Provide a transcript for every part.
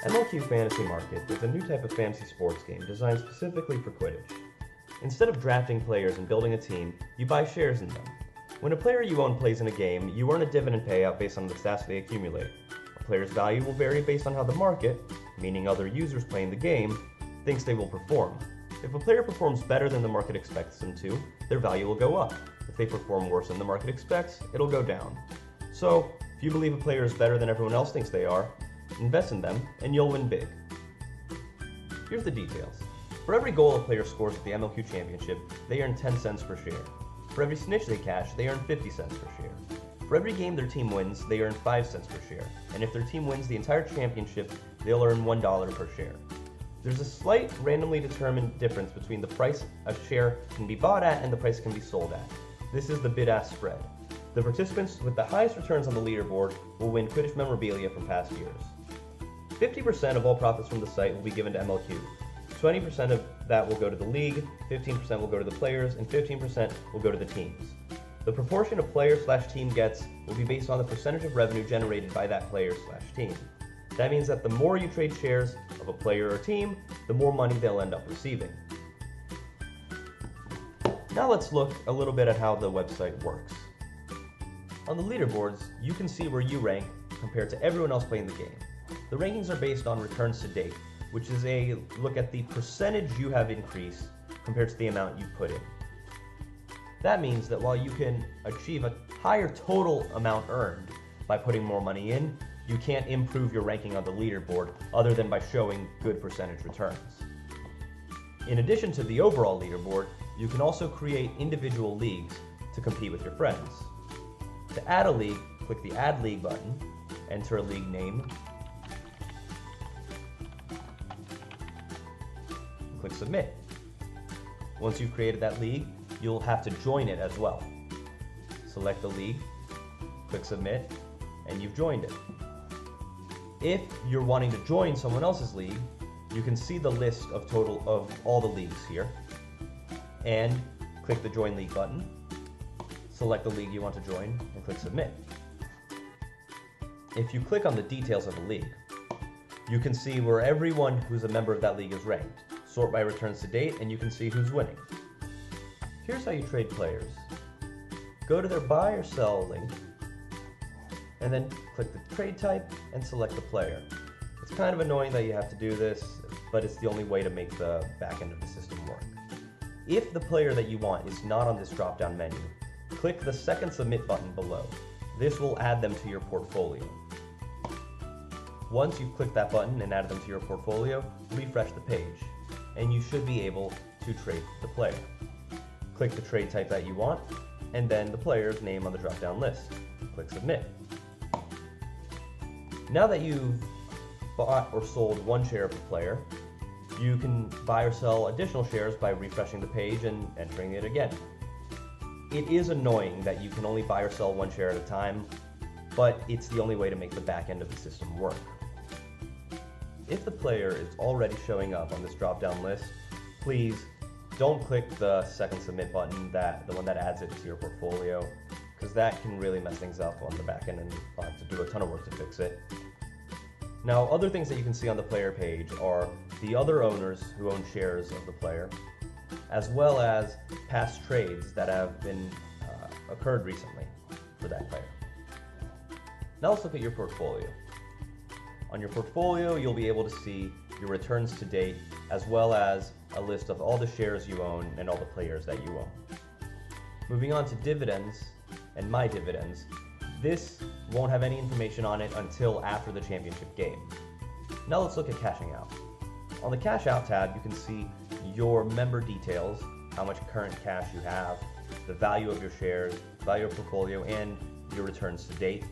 MLQ Fantasy Market is a new type of fantasy sports game designed specifically for Quidditch. Instead of drafting players and building a team, you buy shares in them. When a player you own plays in a game, you earn a dividend payout based on the stats they accumulate. A player's value will vary based on how the market, meaning other users playing the game, thinks they will perform. If a player performs better than the market expects them to, their value will go up. If they perform worse than the market expects, it'll go down. So, if you believe a player is better than everyone else thinks they are, invest in them and you'll win big. Here's the details. For every goal a player scores at the MLQ Championship, they earn 10 cents per share. For every snitch they cash, they earn 50 cents per share. For every game their team wins, they earn 5 cents per share. And if their team wins the entire championship, they'll earn $1 per share. There's a slight randomly determined difference between the price a share can be bought at and the price it can be sold at. This is the bid-ask spread. The participants with the highest returns on the leaderboard will win Quidditch memorabilia from past years. 50% of all profits from the site will be given to MLQ. 20% of that will go to the league, 15% will go to the players, and 15% will go to the teams. The proportion a player/team gets will be based on the percentage of revenue generated by that player/team. That means that the more you trade shares of a player or team, the more money they'll end up receiving. Now let's look a little bit at how the website works. On the leaderboards, you can see where you rank compared to everyone else playing the game. The rankings are based on returns to date, which is a look at the percentage you have increased compared to the amount you put in. That means that while you can achieve a higher total amount earned by putting more money in, you can't improve your ranking on the leaderboard other than by showing good percentage returns. In addition to the overall leaderboard, you can also create individual leagues to compete with your friends. To add a league, click the Add League button, enter a league name, and click Submit. Once you've created that league, you'll have to join it as well. Select the league, click Submit, and you've joined it. If you're wanting to join someone else's league, you can see the list of all the leagues here, and click the Join League button. Select the league you want to join and click Submit. If you click on the details of the league, you can see where everyone who's a member of that league is ranked. Sort by returns to date and you can see who's winning. Here's how you trade players. Go to their buy or sell link and then click the trade type and select the player. It's kind of annoying that you have to do this, but it's the only way to make the back end of the system work. If the player that you want is not on this drop-down menu, click the second Submit button below. This will add them to your portfolio. Once you've clicked that button and added them to your portfolio, refresh the page, and you should be able to trade the player. Click the trade type that you want, and then the player's name on the drop-down list. Click Submit. Now that you've bought or sold one share of the player, you can buy or sell additional shares by refreshing the page and entering it again. It is annoying that you can only buy or sell one share at a time, but it's the only way to make the back end of the system work. If the player is already showing up on this drop-down list, please don't click the second Submit button, the one that adds it to your portfolio, because that can really mess things up on the back end and you'll have to do a ton of work to fix it. Now, other things that you can see on the player page are the other owners who own shares of the player, as well as past trades that have been occurred recently for that player. Now let's look at your portfolio. On your portfolio, you'll be able to see your returns to date, as well as a list of all the shares you own and all the players that you own. Moving on to dividends and my dividends, this won't have any information on it until after the championship game. Now let's look at cashing out. On the Cash Out tab, you can see your member details, how much current cash you have, the value of your shares, value of portfolio, and your returns to date,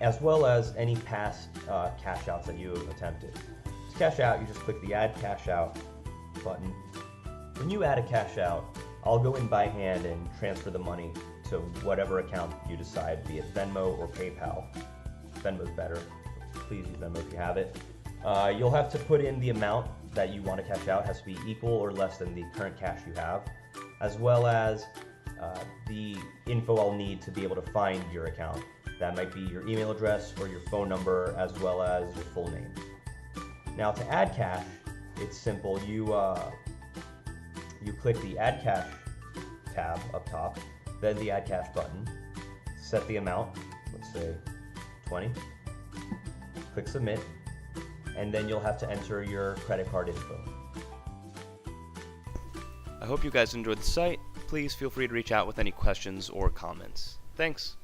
as well as any past cash outs that you have attempted. To cash out, you just click the Add Cash Out button. When you add a cash out, I'll go in by hand and transfer the money to whatever account you decide, be it Venmo or PayPal. Venmo's better. Please use Venmo if you have it. You'll have to put in the amount that you want to cash out. It has to be equal or less than the current cash you have, as well as the info I'll need to be able to find your account. That might be your email address or your phone number, as well as your full name. Now to add cash, it's simple. You click the Add Cash tab up top, then the Add Cash button, set the amount, let's say 20, click Submit, and then you'll have to enter your credit card info. I hope you guys enjoyed the site. Please feel free to reach out with any questions or comments. Thanks.